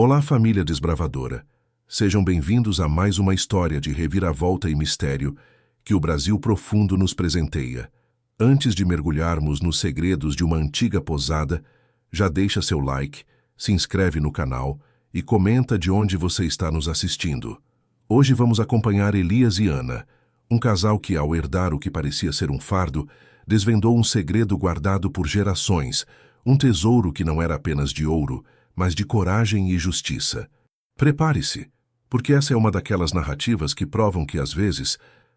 Olá, família desbravadora. Sejam bem-vindos a mais uma história de reviravolta e mistério que o Brasil profundo nos presenteia. Antes de mergulharmos nos segredos de uma antiga posada, já deixa seu like, se inscreve no canal e comenta de onde você está nos assistindo. Hoje vamos acompanhar Elias e Ana, um casal que, ao herdar o que parecia ser um fardo, desvendou um segredo guardado por gerações, um tesouro que não era apenas de ouro, mas de coragem e justiça. Prepare-se, porque essa é uma daquelas narrativas que provam que, às vezes,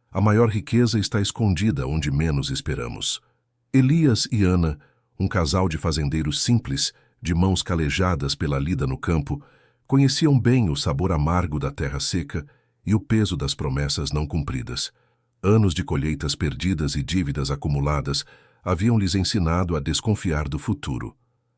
a maior riqueza está escondida onde menos esperamos. Elias e Ana, um casal de fazendeiros simples, de mãos calejadas pela lida no campo, conheciam bem o sabor amargo da terra seca e o peso das promessas não cumpridas. Anos de colheitas perdidas e dívidas acumuladas haviam lhes ensinado a desconfiar do futuro.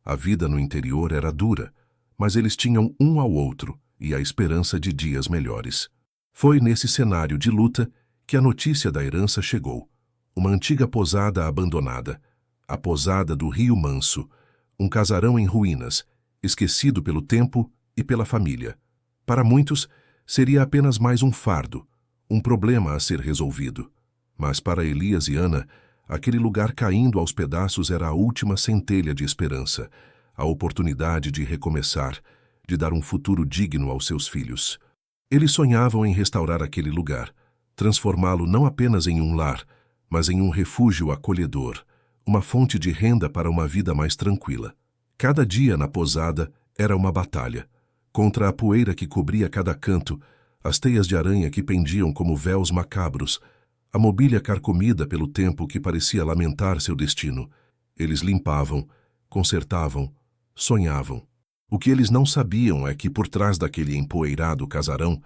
A vida no interior era dura, mas eles tinham um ao outro e a esperança de dias melhores. Foi nesse cenário de luta que a notícia da herança chegou. Uma antiga posada abandonada, a posada do Rio Manso, um casarão em ruínas, esquecido pelo tempo e pela família. Para muitos, seria apenas mais um fardo, um problema a ser resolvido. Mas para Elias e Ana, aquele lugar caindo aos pedaços era a última centelha de esperança, a oportunidade de recomeçar, de dar um futuro digno aos seus filhos. Eles sonhavam em restaurar aquele lugar, transformá-lo não apenas em um lar, mas em um refúgio acolhedor, uma fonte de renda para uma vida mais tranquila. Cada dia na posada era uma batalha. Contra a poeira que cobria cada canto, as teias de aranha que pendiam como véus macabros, a mobília carcomida pelo tempo que parecia lamentar seu destino. Eles limpavam, consertavam, sonhavam. O que eles não sabiam é que por trás daquele empoeirado casarão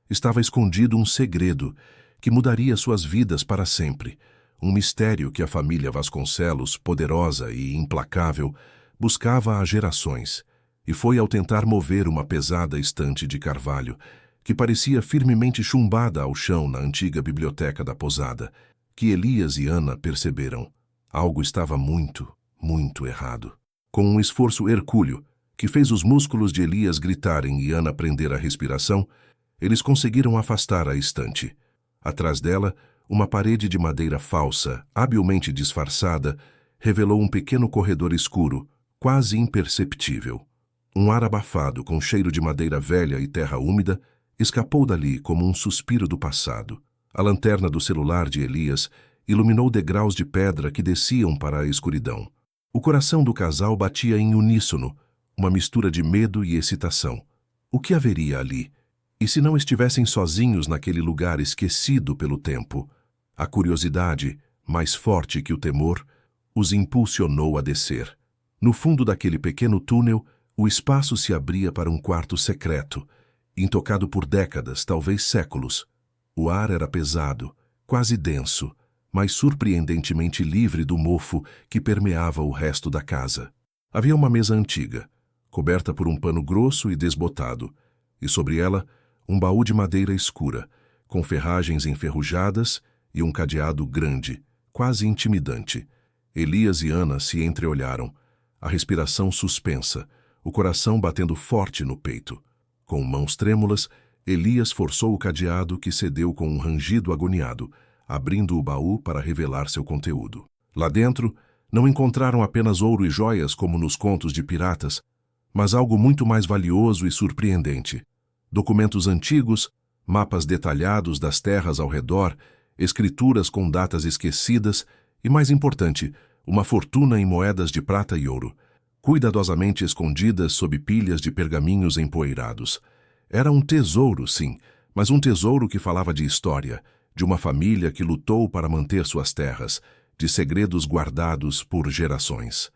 estava escondido um segredo que mudaria suas vidas para sempre, um mistério que a família Vasconcelos, poderosa e implacável, buscava há gerações. E foi ao tentar mover uma pesada estante de carvalho, que parecia firmemente chumbada ao chão na antiga biblioteca da posada, que Elias e Ana perceberam. Algo estava muito, muito errado. Com um esforço hercúleo, que fez os músculos de Elias gritarem e Ana prender a respiração, eles conseguiram afastar a estante. Atrás dela, uma parede de madeira falsa, habilmente disfarçada, revelou um pequeno corredor escuro, quase imperceptível. Um ar abafado, com cheiro de madeira velha e terra úmida, escapou dali como um suspiro do passado. A lanterna do celular de Elias iluminou degraus de pedra que desciam para a escuridão. O coração do casal batia em uníssono, uma mistura de medo e excitação. O que haveria ali? E se não estivessem sozinhos naquele lugar esquecido pelo tempo? A curiosidade, mais forte que o temor, os impulsionou a descer. No fundo daquele pequeno túnel, o espaço se abria para um quarto secreto, intocado por décadas, talvez séculos. O ar era pesado, quase denso, mas surpreendentemente livre do mofo que permeava o resto da casa. Havia uma mesa antiga, coberta por um pano grosso e desbotado, e sobre ela um baú de madeira escura, com ferragens enferrujadas e um cadeado grande, quase intimidante. Elias e Ana se entreolharam, a respiração suspensa, o coração batendo forte no peito. Com mãos trêmulas, Elias forçou o cadeado que cedeu com um rangido agoniado, abrindo o baú para revelar seu conteúdo. Lá dentro, não encontraram apenas ouro e joias como nos contos de piratas, mas algo muito mais valioso e surpreendente. Documentos antigos, mapas detalhados das terras ao redor, escrituras com datas esquecidas e, mais importante, uma fortuna em moedas de prata e ouro, cuidadosamente escondidas sob pilhas de pergaminhos empoeirados. Era um tesouro, sim, mas um tesouro que falava de história, de uma família que lutou para manter suas terras, de segredos guardados por gerações.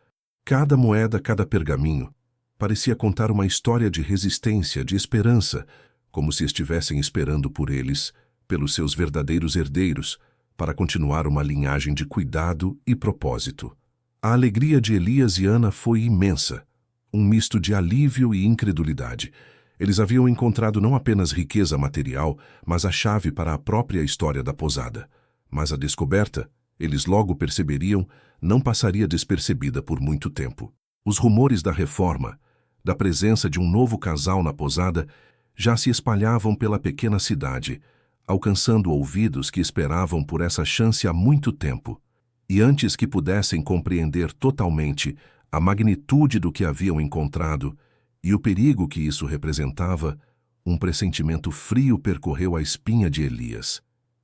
Cada moeda, cada pergaminho, parecia contar uma história de resistência, de esperança, como se estivessem esperando por eles, pelos seus verdadeiros herdeiros, para continuar uma linhagem de cuidado e propósito. A alegria de Elias e Ana foi imensa, um misto de alívio e incredulidade. Eles haviam encontrado não apenas riqueza material, mas a chave para a própria história da posada. Mas a descoberta, eles logo perceberiam, não passaria despercebida por muito tempo. Os rumores da reforma, da presença de um novo casal na posada, já se espalhavam pela pequena cidade, alcançando ouvidos que esperavam por essa chance há muito tempo. E antes que pudessem compreender totalmente a magnitude do que haviam encontrado e o perigo que isso representava, um pressentimento frio percorreu a espinha de Elias.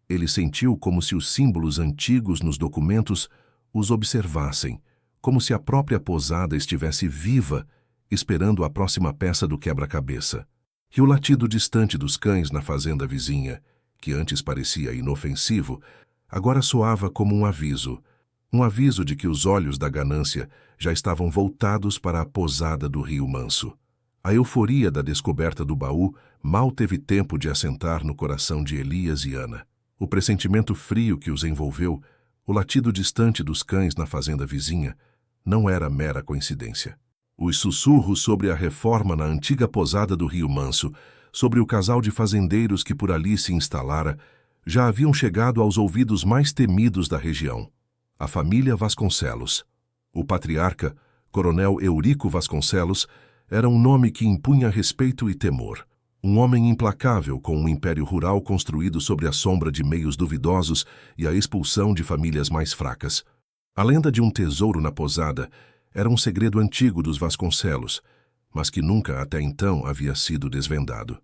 Ele sentiu como se os símbolos antigos nos documentos os observassem, como se a própria posada estivesse viva, esperando a próxima peça do quebra-cabeça. E o latido distante dos cães na fazenda vizinha, que antes parecia inofensivo, agora soava como um aviso de que os olhos da ganância já estavam voltados para a posada do Rio Manso. A euforia da descoberta do baú mal teve tempo de assentar no coração de Elias e Ana. O pressentimento frio que os envolveu, o latido distante dos cães na fazenda vizinha, não era mera coincidência. Os sussurros sobre a reforma na antiga posada do Rio Manso, sobre o casal de fazendeiros que por ali se instalara, já haviam chegado aos ouvidos mais temidos da região. A família Vasconcelos. O patriarca, Coronel Eurico Vasconcelos, era um nome que impunha respeito e temor. Um homem implacável com um império rural construído sobre a sombra de meios duvidosos e a expulsão de famílias mais fracas. A lenda de um tesouro na posada era um segredo antigo dos Vasconcelos, mas que nunca até então havia sido desvendado.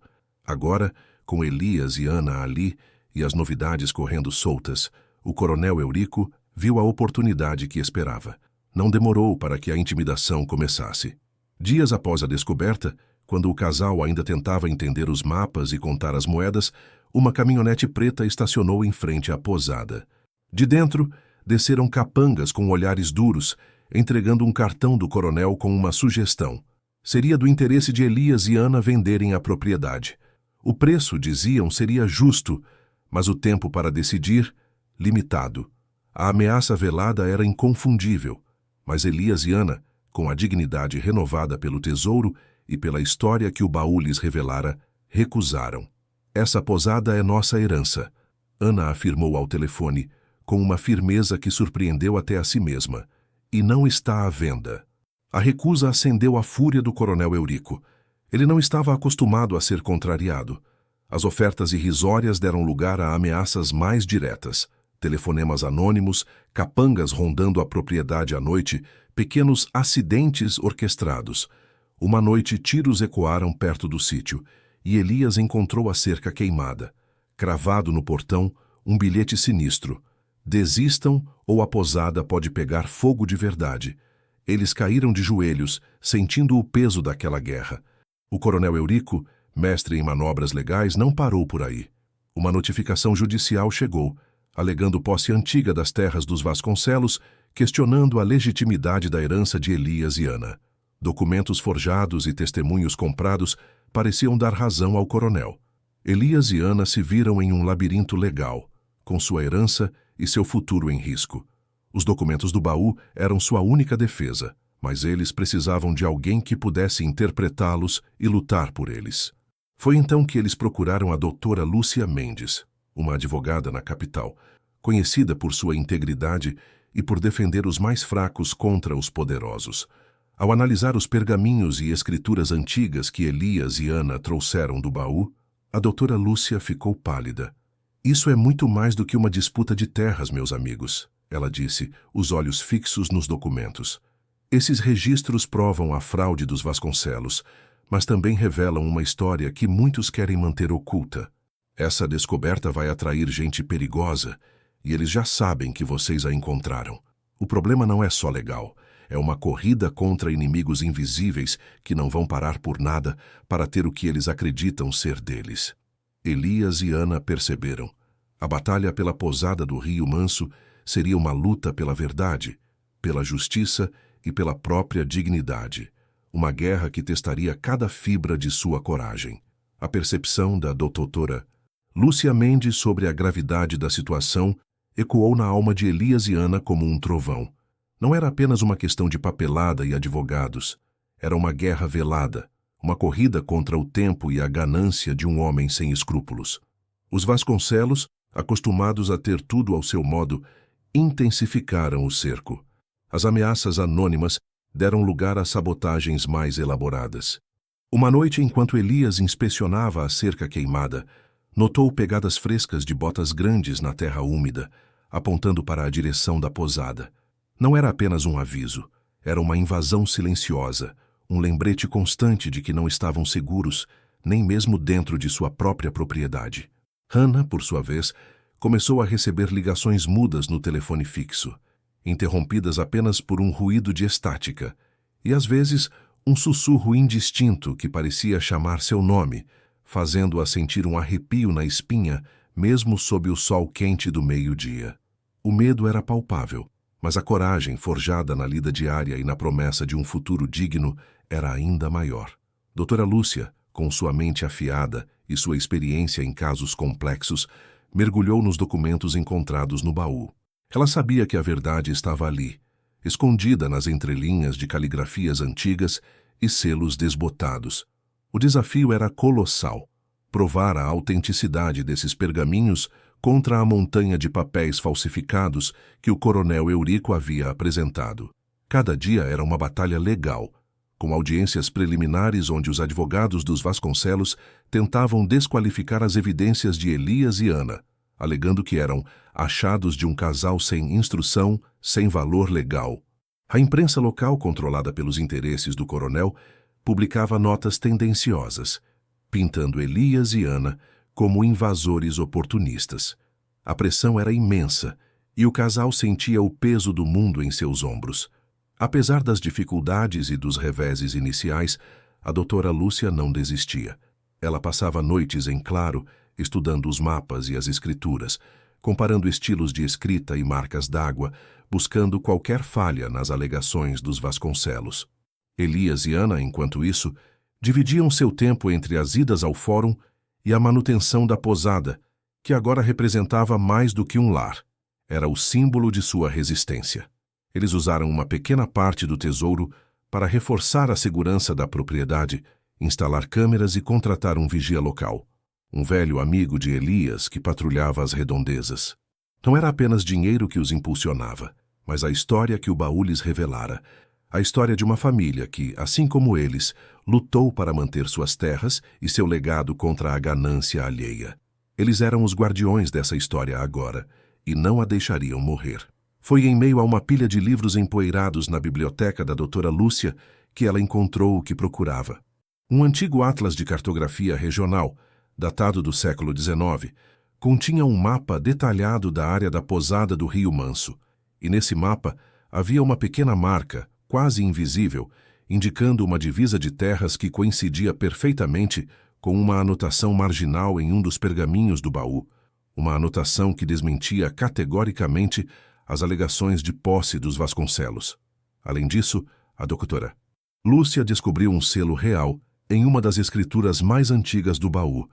Agora, com Elias e Ana ali e as novidades correndo soltas, o coronel Eurico viu a oportunidade que esperava. Não demorou para que a intimidação começasse. Dias após a descoberta, quando o casal ainda tentava entender os mapas e contar as moedas, uma caminhonete preta estacionou em frente à posada. De dentro, desceram capangas com olhares duros, entregando um cartão do coronel com uma sugestão. Seria do interesse de Elias e Ana venderem a propriedade. O preço, diziam, seria justo, mas o tempo para decidir, limitado. A ameaça velada era inconfundível, mas Elias e Ana, com a dignidade renovada pelo tesouro e pela história que o baú lhes revelara, recusaram. Essa posada é nossa herança, Ana afirmou ao telefone, com uma firmeza que surpreendeu até a si mesma, e não está à venda. A recusa acendeu a fúria do coronel Eurico. Ele não estava acostumado a ser contrariado. As ofertas irrisórias deram lugar a ameaças mais diretas. Telefonemas anônimos, capangas rondando a propriedade à noite, pequenos acidentes orquestrados. Uma noite tiros ecoaram perto do sítio, e Elias encontrou a cerca queimada. Cravado no portão, um bilhete sinistro. Desistam ou a posada pode pegar fogo de verdade. Eles caíram de joelhos, sentindo o peso daquela guerra. O coronel Eurico, mestre em manobras legais, não parou por aí. Uma notificação judicial chegou, alegando posse antiga das terras dos Vasconcelos, questionando a legitimidade da herança de Elias e Ana. Documentos forjados e testemunhos comprados pareciam dar razão ao coronel. Elias e Ana se viram em um labirinto legal, com sua herança e seu futuro em risco. Os documentos do baú eram sua única defesa, mas eles precisavam de alguém que pudesse interpretá-los e lutar por eles. Foi então que eles procuraram a doutora Lúcia Mendes, uma advogada na capital, conhecida por sua integridade e por defender os mais fracos contra os poderosos. Ao analisar os pergaminhos e escrituras antigas que Elias e Ana trouxeram do baú, a doutora Lúcia ficou pálida. Isso é muito mais do que uma disputa de terras, meus amigos, ela disse, os olhos fixos nos documentos. Esses registros provam a fraude dos Vasconcelos, mas também revelam uma história que muitos querem manter oculta. Essa descoberta vai atrair gente perigosa, e eles já sabem que vocês a encontraram. O problema não é só legal, é uma corrida contra inimigos invisíveis que não vão parar por nada para ter o que eles acreditam ser deles. Elias e Ana perceberam. A batalha pela posada do Rio Manso seria uma luta pela verdade, pela justiça e pela própria dignidade. Uma guerra que testaria cada fibra de sua coragem. A percepção da doutora Lúcia Mendes sobre a gravidade da situação ecoou na alma de Elias e Ana como um trovão. Não era apenas uma questão de papelada e advogados. Era uma guerra velada, uma corrida contra o tempo e a ganância de um homem sem escrúpulos. Os Vasconcelos, acostumados a ter tudo ao seu modo, intensificaram o cerco. As ameaças anônimas deram lugar a sabotagens mais elaboradas. Uma noite, enquanto Elias inspecionava a cerca queimada, notou pegadas frescas de botas grandes na terra úmida, apontando para a direção da posada. Não era apenas um aviso, era uma invasão silenciosa, um lembrete constante de que não estavam seguros, nem mesmo dentro de sua própria propriedade. Hannah, por sua vez, começou a receber ligações mudas no telefone fixo, interrompidas apenas por um ruído de estática, e às vezes um sussurro indistinto que parecia chamar seu nome, fazendo-a sentir um arrepio na espinha, mesmo sob o sol quente do meio-dia. O medo era palpável, mas a coragem, forjada na lida diária e na promessa de um futuro digno, era ainda maior. Doutora Lúcia, com sua mente afiada e sua experiência em casos complexos, mergulhou nos documentos encontrados no baú. Ela sabia que a verdade estava ali, escondida nas entrelinhas de caligrafias antigas e selos desbotados. O desafio era colossal: provar a autenticidade desses pergaminhos contra a montanha de papéis falsificados que o coronel Eurico havia apresentado. Cada dia era uma batalha legal, com audiências preliminares onde os advogados dos Vasconcelos tentavam desqualificar as evidências de Elias e Ana, alegando que eram achados de um casal sem instrução, sem valor legal. A imprensa local, controlada pelos interesses do coronel, publicava notas tendenciosas, pintando Elias e Ana como invasores oportunistas. A pressão era imensa e o casal sentia o peso do mundo em seus ombros. Apesar das dificuldades e dos reveses iniciais, a doutora Lúcia não desistia. Ela passava noites em claro, estudando os mapas e as escrituras, comparando estilos de escrita e marcas d'água, buscando qualquer falha nas alegações dos Vasconcelos. Elias e Ana, enquanto isso, dividiam seu tempo entre as idas ao fórum e a manutenção da posada, que agora representava mais do que um lar. Era o símbolo de sua resistência. Eles usaram uma pequena parte do tesouro para reforçar a segurança da propriedade, instalar câmeras e contratar um vigia local, um velho amigo de Elias que patrulhava as redondezas. Não era apenas dinheiro que os impulsionava, mas a história que o baú lhes revelara, a história de uma família que, assim como eles, lutou para manter suas terras e seu legado contra a ganância alheia. Eles eram os guardiões dessa história agora, e não a deixariam morrer. Foi em meio a uma pilha de livros empoeirados na biblioteca da doutora Lúcia que ela encontrou o que procurava. Um antigo atlas de cartografia regional, datado do século XIX, continha um mapa detalhado da área da posada do Rio Manso, e nesse mapa havia uma pequena marca, quase invisível, indicando uma divisa de terras que coincidia perfeitamente com uma anotação marginal em um dos pergaminhos do baú, uma anotação que desmentia categoricamente as alegações de posse dos Vasconcelos. Além disso, a doutora Lúcia descobriu um selo real em uma das escrituras mais antigas do baú,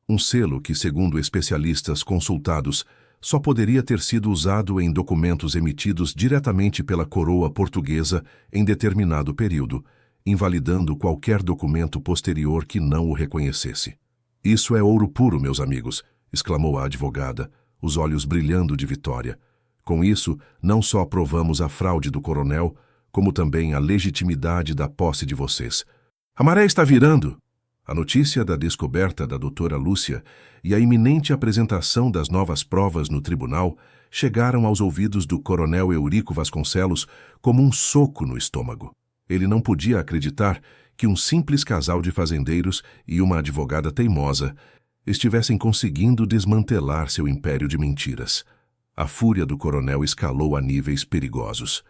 um selo que, segundo especialistas consultados, só poderia ter sido usado em documentos emitidos diretamente pela coroa portuguesa em determinado período, invalidando qualquer documento posterior que não o reconhecesse. "Isso é ouro puro, meus amigos", exclamou a advogada, os olhos brilhando de vitória. "Com isso, não só provamos a fraude do coronel, como também a legitimidade da posse de vocês. A maré está virando!" A notícia da descoberta da doutora Lúcia e a iminente apresentação das novas provas no tribunal chegaram aos ouvidos do coronel Eurico Vasconcelos como um soco no estômago. Ele não podia acreditar que um simples casal de fazendeiros e uma advogada teimosa estivessem conseguindo desmantelar seu império de mentiras. A fúria do coronel escalou a níveis perigosos.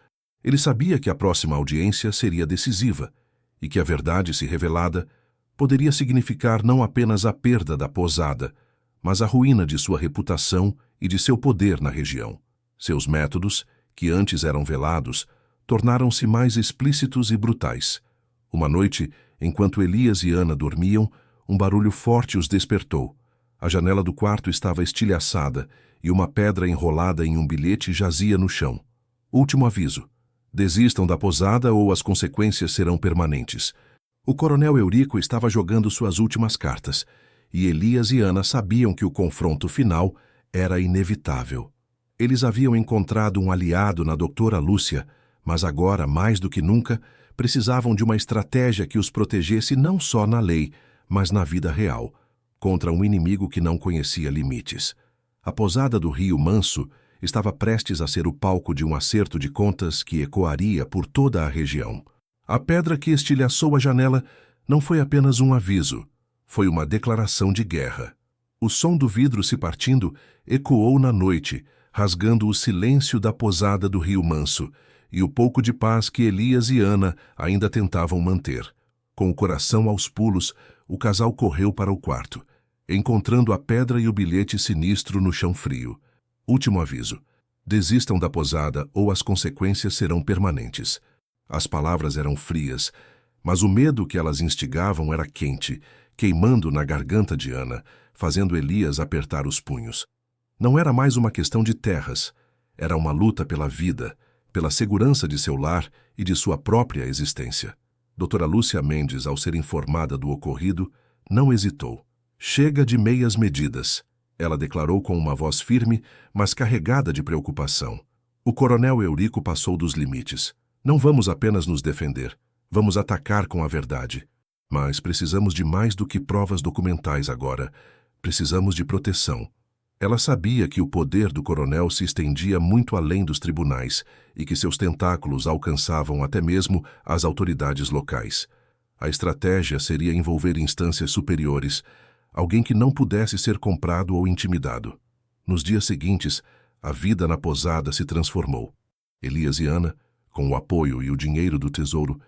Ele sabia que a próxima audiência seria decisiva e que a verdade, se revelada, poderia significar não apenas a perda da posada, mas a ruína de sua reputação e de seu poder na região. Seus métodos, que antes eram velados, tornaram-se mais explícitos e brutais. Uma noite, enquanto Elias e Ana dormiam, um barulho forte os despertou. A janela do quarto estava estilhaçada e uma pedra enrolada em um bilhete jazia no chão. Último aviso: desistam da posada ou as consequências serão permanentes. O coronel Eurico estava jogando suas últimas cartas, e Elias e Ana sabiam que o confronto final era inevitável. Eles haviam encontrado um aliado na doutora Lúcia, mas agora, mais do que nunca, precisavam de uma estratégia que os protegesse não só na lei, mas na vida real, contra um inimigo que não conhecia limites. A posada do Rio Manso estava prestes a ser o palco de um acerto de contas que ecoaria por toda a região. A pedra que estilhaçou a janela não foi apenas um aviso, foi uma declaração de guerra. O som do vidro se partindo ecoou na noite, rasgando o silêncio da posada do Rio Manso e o pouco de paz que Elias e Ana ainda tentavam manter. Com o coração aos pulos, o casal correu para o quarto, encontrando a pedra e o bilhete sinistro no chão frio. Último aviso: desistam da posada ou as consequências serão permanentes. As palavras eram frias, mas o medo que elas instigavam era quente, queimando na garganta de Ana, fazendo Elias apertar os punhos. Não era mais uma questão de terras, era uma luta pela vida, pela segurança de seu lar e de sua própria existência. Doutora Lúcia Mendes, ao ser informada do ocorrido, não hesitou. Chega de meias medidas, ela declarou com uma voz firme, mas carregada de preocupação. O coronel Eurico passou dos limites. Não vamos apenas nos defender, vamos atacar com a verdade. Mas precisamos de mais do que provas documentais agora. Precisamos de proteção. Ela sabia que o poder do coronel se estendia muito além dos tribunais e que seus tentáculos alcançavam até mesmo as autoridades locais. A estratégia seria envolver instâncias superiores, alguém que não pudesse ser comprado ou intimidado. Nos dias seguintes, a vida na posada se transformou. Elias e Ana, com o apoio e o dinheiro do tesouro,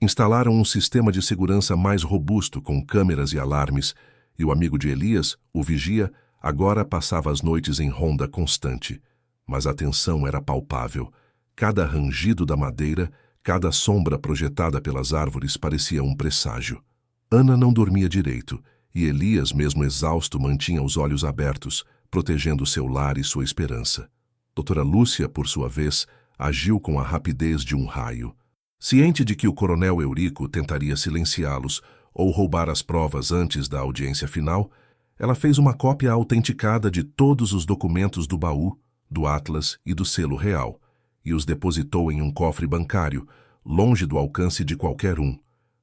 instalaram um sistema de segurança mais robusto com câmeras e alarmes, e o amigo de Elias, o vigia, agora passava as noites em ronda constante. Mas a tensão era palpável. Cada rangido da madeira, cada sombra projetada pelas árvores parecia um presságio. Ana não dormia direito, e Elias, mesmo exausto, mantinha os olhos abertos, protegendo seu lar e sua esperança. Doutora Lúcia, por sua vez, agiu com a rapidez de um raio. Ciente de que o coronel Eurico tentaria silenciá-los ou roubar as provas antes da audiência final, ela fez uma cópia autenticada de todos os documentos do baú, do atlas e do selo real, e os depositou em um cofre bancário, longe do alcance de qualquer um.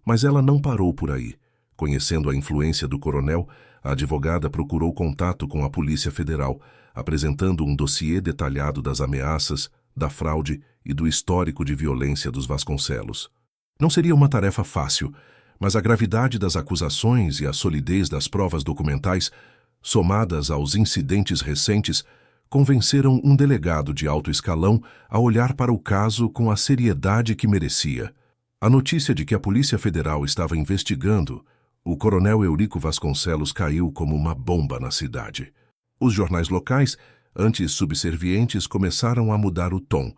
Mas ela não parou por aí. Conhecendo a influência do coronel, a advogada procurou contato com a Polícia Federal, apresentando um dossiê detalhado das ameaças, da fraude e do histórico de violência dos Vasconcelos. Não seria uma tarefa fácil, mas a gravidade das acusações e a solidez das provas documentais, somadas aos incidentes recentes, convenceram um delegado de alto escalão a olhar para o caso com a seriedade que merecia. A notícia de que a Polícia Federal estava investigando o coronel Eurico Vasconcelos caiu como uma bomba na cidade. Os jornais locais, antes subservientes, começaram a mudar o tom,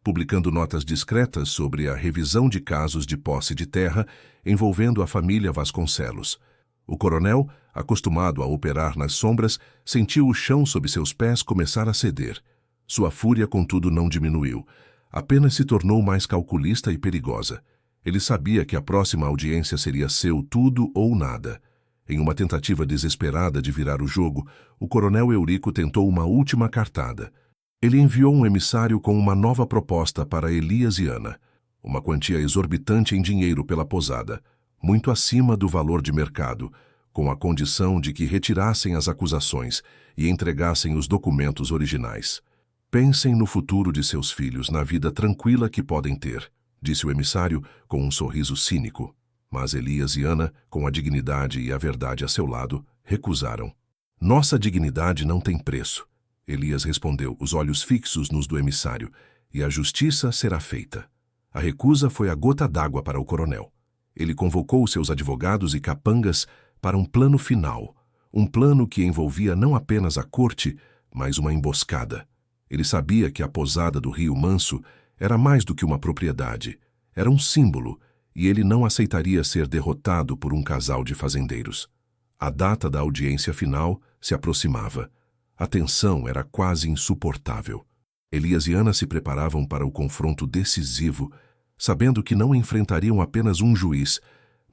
publicando notas discretas sobre a revisão de casos de posse de terra envolvendo a família Vasconcelos. O coronel, acostumado a operar nas sombras, sentiu o chão sob seus pés começar a ceder. Sua fúria, contudo, não diminuiu. Apenas se tornou mais calculista e perigosa. Ele sabia que a próxima audiência seria seu tudo ou nada. Em uma tentativa desesperada de virar o jogo, o coronel Eurico tentou uma última cartada. Ele enviou um emissário com uma nova proposta para Elias e Ana, uma quantia exorbitante em dinheiro pela posada, muito acima do valor de mercado, com a condição de que retirassem as acusações e entregassem os documentos originais. Pensem no futuro de seus filhos, na vida tranquila que podem ter, disse o emissário com um sorriso cínico. Mas Elias e Ana, com a dignidade e a verdade a seu lado, recusaram. Nossa dignidade não tem preço. Elias respondeu, os olhos fixos nos do emissário, e a justiça será feita. A recusa foi a gota d'água para o coronel. Ele convocou seus advogados e capangas para um plano final, um plano que envolvia não apenas a corte, mas uma emboscada. Ele sabia que a posada do Rio Manso era mais do que uma propriedade, era um símbolo, e ele não aceitaria ser derrotado por um casal de fazendeiros. A data da audiência final se aproximava. A tensão era quase insuportável. Elias e Ana se preparavam para o confronto decisivo, sabendo que não enfrentariam apenas um juiz,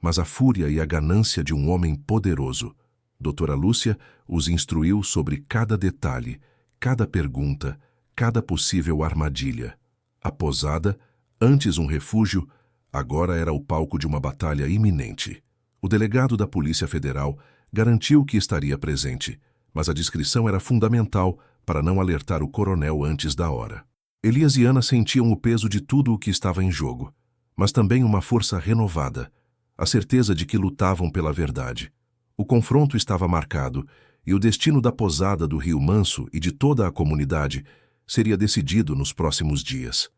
mas a fúria e a ganância de um homem poderoso. Doutora Lúcia os instruiu sobre cada detalhe, cada pergunta, cada possível armadilha. A posada, antes um refúgio, Agora era o palco de uma batalha iminente. O delegado da Polícia Federal garantiu que estaria presente, mas a discrição era fundamental para não alertar o coronel antes da hora. Elias e Ana sentiam o peso de tudo o que estava em jogo, mas também uma força renovada, a certeza de que lutavam pela verdade. O confronto estava marcado e o destino da posada do Rio Manso e de toda a comunidade seria decidido nos próximos dias.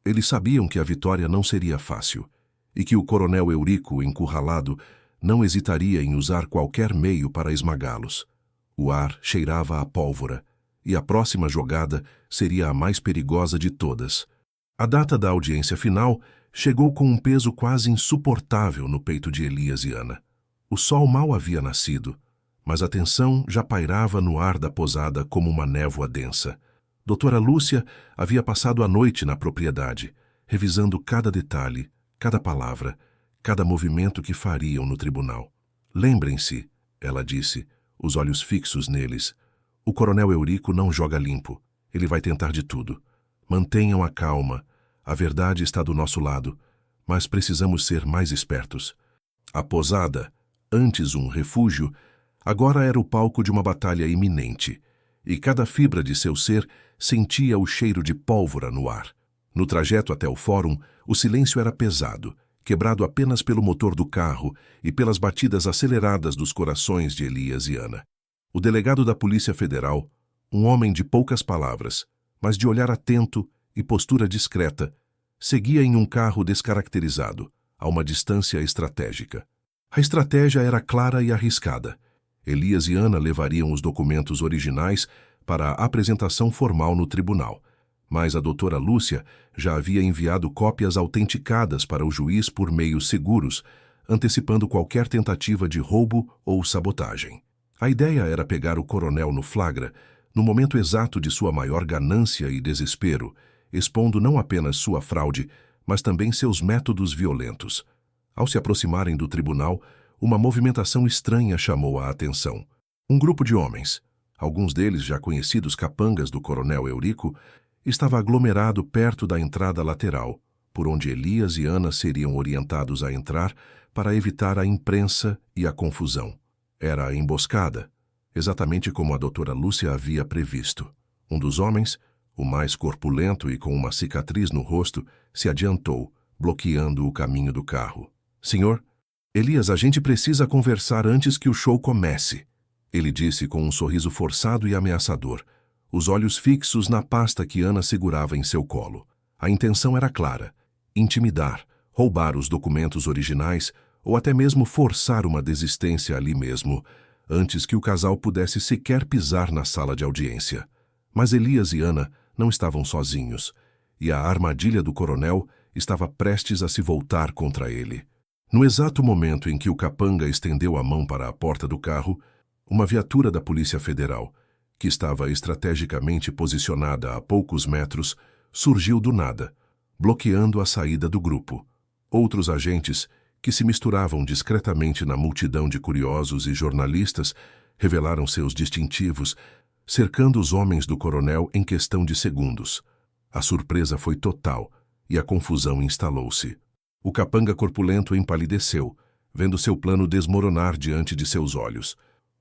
Eles sabiam que a vitória não seria fácil e que o coronel Eurico, encurralado, não hesitaria em usar qualquer meio para esmagá-los. O ar cheirava a pólvora e a próxima jogada seria a mais perigosa de todas. A data da audiência final chegou com um peso quase insuportável no peito de Elias e Ana. O sol mal havia nascido, mas a tensão já pairava no ar da posada como uma névoa densa. Doutora Lúcia havia passado a noite na propriedade, revisando cada detalhe, cada palavra, cada movimento que fariam no tribunal. Lembrem-se, ela disse, os olhos fixos neles. O coronel Eurico não joga limpo. Ele vai tentar de tudo. Mantenham a calma. A verdade está do nosso lado, mas precisamos ser mais espertos. A posada, antes um refúgio, agora era o palco de uma batalha iminente, e cada fibra de seu ser sentia o cheiro de pólvora no ar. No trajeto até o fórum, o silêncio era pesado, quebrado apenas pelo motor do carro e pelas batidas aceleradas dos corações de Elias e Ana. O delegado da Polícia Federal, um homem de poucas palavras, mas de olhar atento e postura discreta, seguia em um carro descaracterizado, a uma distância estratégica. A estratégia era clara e arriscada. Elias e Ana levariam os documentos originais para a apresentação formal no tribunal, mas a doutora Lúcia já havia enviado cópias autenticadas para o juiz por meios seguros, antecipando qualquer tentativa de roubo ou sabotagem. A ideia era pegar o coronel no flagra, no momento exato de sua maior ganância e desespero, expondo não apenas sua fraude, mas também seus métodos violentos. Ao se aproximarem do tribunal, uma movimentação estranha chamou a atenção. Um grupo de homens, alguns deles já conhecidos capangas do coronel Eurico, estava aglomerado perto da entrada lateral, por onde Elias e Ana seriam orientados a entrar para evitar a imprensa e a confusão. Era a emboscada, exatamente como a doutora Lúcia havia previsto. Um dos homens, o mais corpulento e com uma cicatriz no rosto, se adiantou, bloqueando o caminho do carro. Senhor, Elias, a gente precisa conversar antes que o show comece, ele disse com um sorriso forçado e ameaçador, os olhos fixos na pasta que Ana segurava em seu colo. A intenção era clara: intimidar, roubar os documentos originais ou até mesmo forçar uma desistência ali mesmo, antes que o casal pudesse sequer pisar na sala de audiência. Mas Elias e Ana não estavam sozinhos, e a armadilha do coronel estava prestes a se voltar contra ele. No exato momento em que o capanga estendeu a mão para a porta do carro, uma viatura da Polícia Federal, que estava estrategicamente posicionada a poucos metros, surgiu do nada, bloqueando a saída do grupo. Outros agentes, que se misturavam discretamente na multidão de curiosos e jornalistas, revelaram seus distintivos, cercando os homens do coronel em questão de segundos. A surpresa foi total e a confusão instalou-se. O capanga corpulento empalideceu, vendo seu plano desmoronar diante de seus olhos.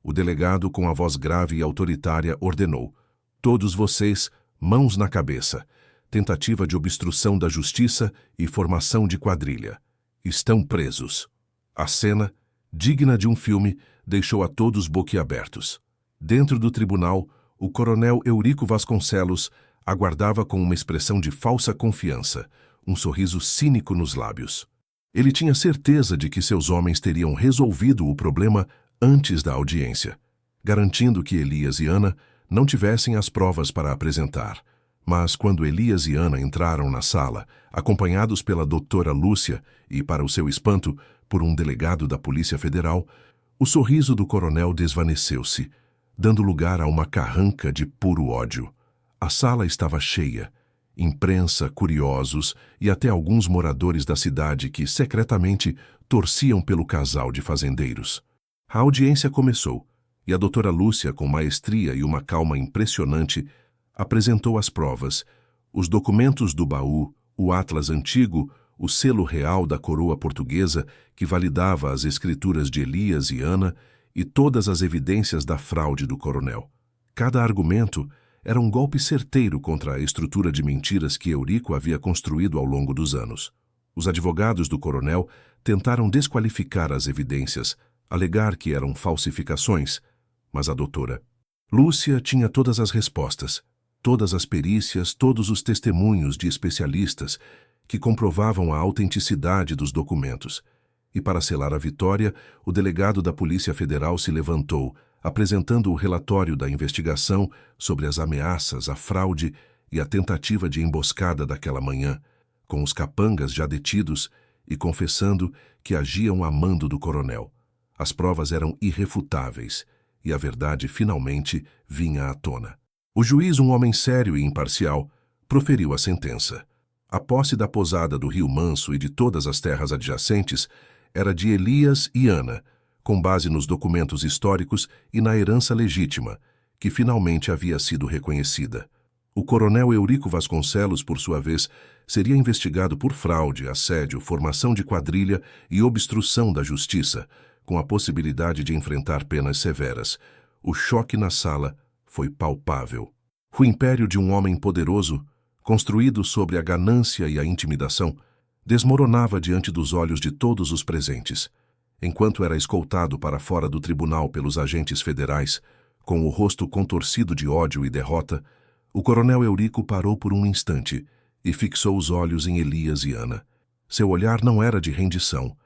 O delegado, com a voz grave e autoritária, ordenou: todos vocês, mãos na cabeça. Tentativa de obstrução da justiça e formação de quadrilha. Estão presos. A cena, digna de um filme, deixou a todos boquiabertos. Dentro do tribunal, o coronel Eurico Vasconcelos aguardava com uma expressão de falsa confiança, um sorriso cínico nos lábios. Ele tinha certeza de que seus homens teriam resolvido o problema antes da audiência, garantindo que Elias e Ana não tivessem as provas para apresentar. Mas quando Elias e Ana entraram na sala, acompanhados pela doutora Lúcia e, para o seu espanto, por um delegado da Polícia Federal, o sorriso do coronel desvaneceu-se, dando lugar a uma carranca de puro ódio. A sala estava cheia, imprensa, curiosos e até alguns moradores da cidade que, secretamente, torciam pelo casal de fazendeiros. A audiência começou, e a doutora Lúcia, com maestria e uma calma impressionante, apresentou as provas, os documentos do baú, o atlas antigo, o selo real da coroa portuguesa que validava as escrituras de Elias e Ana e todas as evidências da fraude do coronel. Cada argumento era um golpe certeiro contra a estrutura de mentiras que Eurico havia construído ao longo dos anos. Os advogados do coronel tentaram desqualificar as evidências, alegar que eram falsificações, mas a doutora Lúcia tinha todas as respostas, todas as perícias, todos os testemunhos de especialistas que comprovavam a autenticidade dos documentos. E para selar a vitória, o delegado da Polícia Federal se levantou, apresentando o relatório da investigação sobre as ameaças, a fraude e a tentativa de emboscada daquela manhã, com os capangas já detidos e confessando que agiam a mando do coronel. As provas eram irrefutáveis e a verdade finalmente vinha à tona. O juiz, um homem sério e imparcial, proferiu a sentença. A posse da posada do Rio Manso e de todas as terras adjacentes era de Elias e Ana, com base nos documentos históricos e na herança legítima, que finalmente havia sido reconhecida. O coronel Eurico Vasconcelos, por sua vez, seria investigado por fraude, assédio, formação de quadrilha e obstrução da justiça, com a possibilidade de enfrentar penas severas. O choque na sala foi palpável. O império de um homem poderoso, construído sobre a ganância e a intimidação, desmoronava diante dos olhos de todos os presentes. Enquanto era escoltado para fora do tribunal pelos agentes federais, com o rosto contorcido de ódio e derrota, o coronel Eurico parou por um instante e fixou os olhos em Elias e Ana. Seu olhar não era de rendição,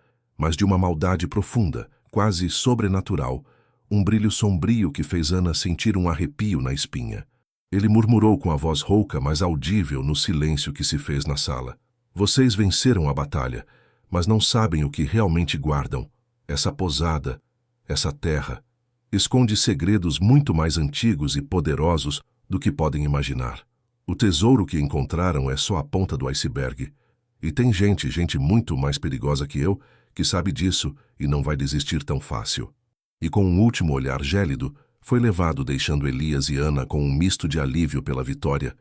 mas de uma maldade profunda, quase sobrenatural, um brilho sombrio que fez Ana sentir um arrepio na espinha. Ele murmurou com a voz rouca, mas audível no silêncio que se fez na sala. Vocês venceram a batalha, mas não sabem o que realmente guardam. Essa posada, essa terra, esconde segredos muito mais antigos e poderosos do que podem imaginar. O tesouro que encontraram é só a ponta do iceberg. E tem gente muito mais perigosa que eu, que sabe disso e não vai desistir tão fácil. E com um último olhar gélido, foi levado deixando Elias e Ana com um misto de alívio pela vitória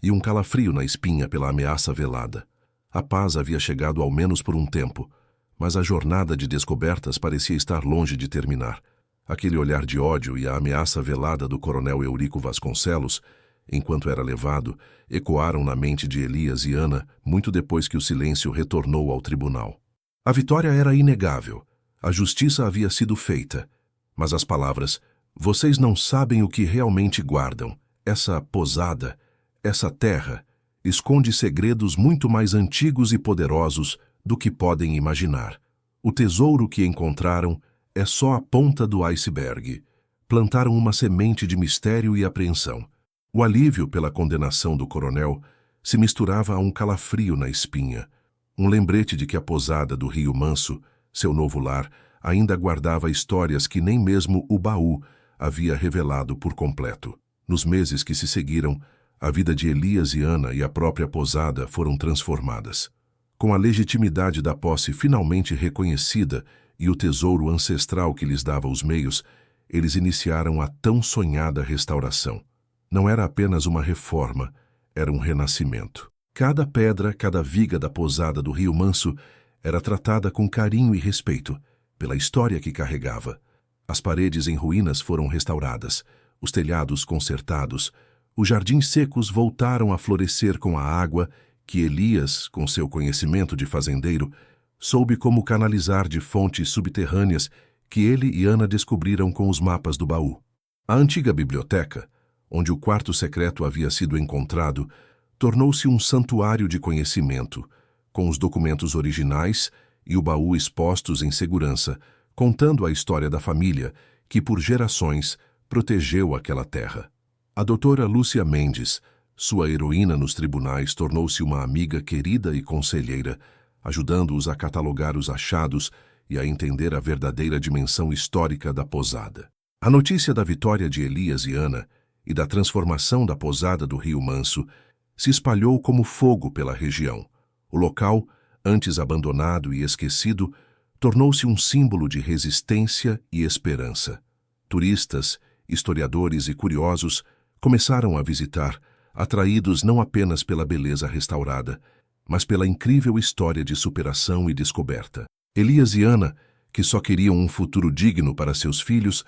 e um calafrio na espinha pela ameaça velada. A paz havia chegado ao menos por um tempo, mas a jornada de descobertas parecia estar longe de terminar. Aquele olhar de ódio e a ameaça velada do coronel Eurico Vasconcelos, enquanto era levado, ecoaram na mente de Elias e Ana muito depois que o silêncio retornou ao tribunal. A vitória era inegável. A justiça havia sido feita. Mas as palavras, vocês não sabem o que realmente guardam. Essa posada, essa terra, esconde segredos muito mais antigos e poderosos do que podem imaginar. O tesouro que encontraram é só a ponta do iceberg. Plantaram uma semente de mistério e apreensão. O alívio pela condenação do coronel se misturava a um calafrio na espinha. Um lembrete de que a posada do Rio Manso, seu novo lar, ainda guardava histórias que nem mesmo o baú havia revelado por completo. Nos meses que se seguiram, a vida de Elias e Ana e a própria posada foram transformadas. Com a legitimidade da posse finalmente reconhecida e o tesouro ancestral que lhes dava os meios, eles iniciaram a tão sonhada restauração. Não era apenas uma reforma, era um renascimento. Cada pedra, cada viga da posada do Rio Manso era tratada com carinho e respeito, pela história que carregava. As paredes em ruínas foram restauradas, os telhados consertados, os jardins secos voltaram a florescer com a água que Elias, com seu conhecimento de fazendeiro, soube como canalizar de fontes subterrâneas que ele e Ana descobriram com os mapas do baú. A antiga biblioteca, onde o quarto secreto havia sido encontrado, tornou-se um santuário de conhecimento, com os documentos originais e o baú expostos em segurança, contando a história da família, que por gerações protegeu aquela terra. A doutora Lúcia Mendes, sua heroína nos tribunais, tornou-se uma amiga querida e conselheira, ajudando-os a catalogar os achados e a entender a verdadeira dimensão histórica da posada. A notícia da vitória de Elias e Ana e da transformação da posada do Rio Manso se espalhou como fogo pela região. O local, antes abandonado e esquecido, tornou-se um símbolo de resistência e esperança. Turistas, historiadores e curiosos começaram a visitar, atraídos não apenas pela beleza restaurada, mas pela incrível história de superação e descoberta. Elias e Ana, que só queriam um futuro digno para seus filhos,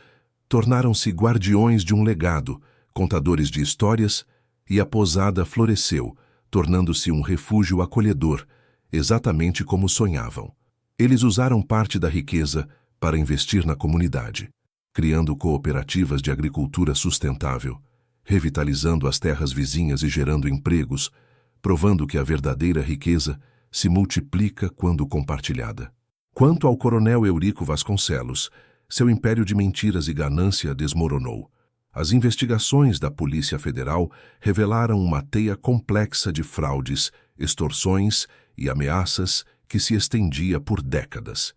tornaram-se guardiões de um legado, contadores de histórias, e a posada floresceu, tornando-se um refúgio acolhedor, exatamente como sonhavam. Eles usaram parte da riqueza para investir na comunidade, criando cooperativas de agricultura sustentável, revitalizando as terras vizinhas e gerando empregos, provando que a verdadeira riqueza se multiplica quando compartilhada. Quanto ao coronel Eurico Vasconcelos, seu império de mentiras e ganância desmoronou. As investigações da Polícia Federal revelaram uma teia complexa de fraudes, extorsões e ameaças que se estendia por décadas.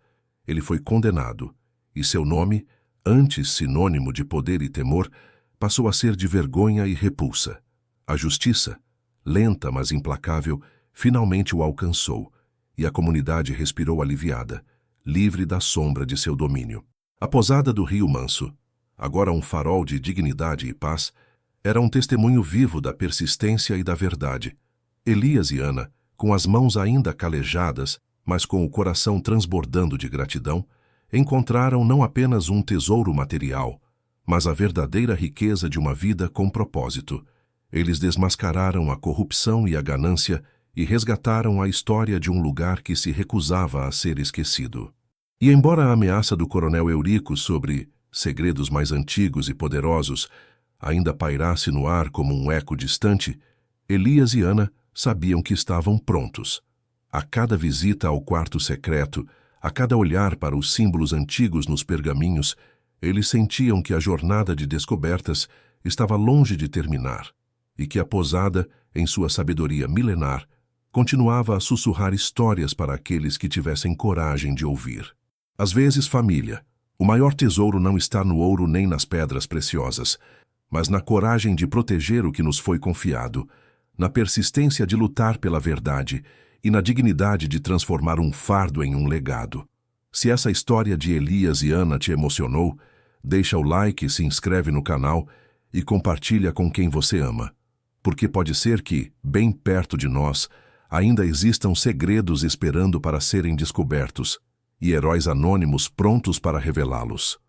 Ele foi condenado, e seu nome, antes sinônimo de poder e temor, passou a ser de vergonha e repulsa. A justiça, lenta mas implacável, finalmente o alcançou, e a comunidade respirou aliviada, livre da sombra de seu domínio. A posada do Rio Manso, agora um farol de dignidade e paz, era um testemunho vivo da persistência e da verdade. Elias e Ana, com as mãos ainda calejadas, mas com o coração transbordando de gratidão, encontraram não apenas um tesouro material, mas a verdadeira riqueza de uma vida com propósito. Eles desmascararam a corrupção e a ganância e resgataram a história de um lugar que se recusava a ser esquecido. E embora a ameaça do coronel Eurico sobre segredos mais antigos e poderosos ainda pairasse no ar como um eco distante, Elias e Ana sabiam que estavam prontos. A cada visita ao quarto secreto, a cada olhar para os símbolos antigos nos pergaminhos, eles sentiam que a jornada de descobertas estava longe de terminar e que a posada, em sua sabedoria milenar, continuava a sussurrar histórias para aqueles que tivessem coragem de ouvir. Às vezes, família, o maior tesouro não está no ouro nem nas pedras preciosas, mas na coragem de proteger o que nos foi confiado, na persistência de lutar pela verdade e na dignidade de transformar um fardo em um legado. Se essa história de Elias e Ana te emocionou, deixa o like, se inscreve no canal e compartilha com quem você ama, porque pode ser que, bem perto de nós, ainda existam segredos esperando para serem descobertos e heróis anônimos prontos para revelá-los.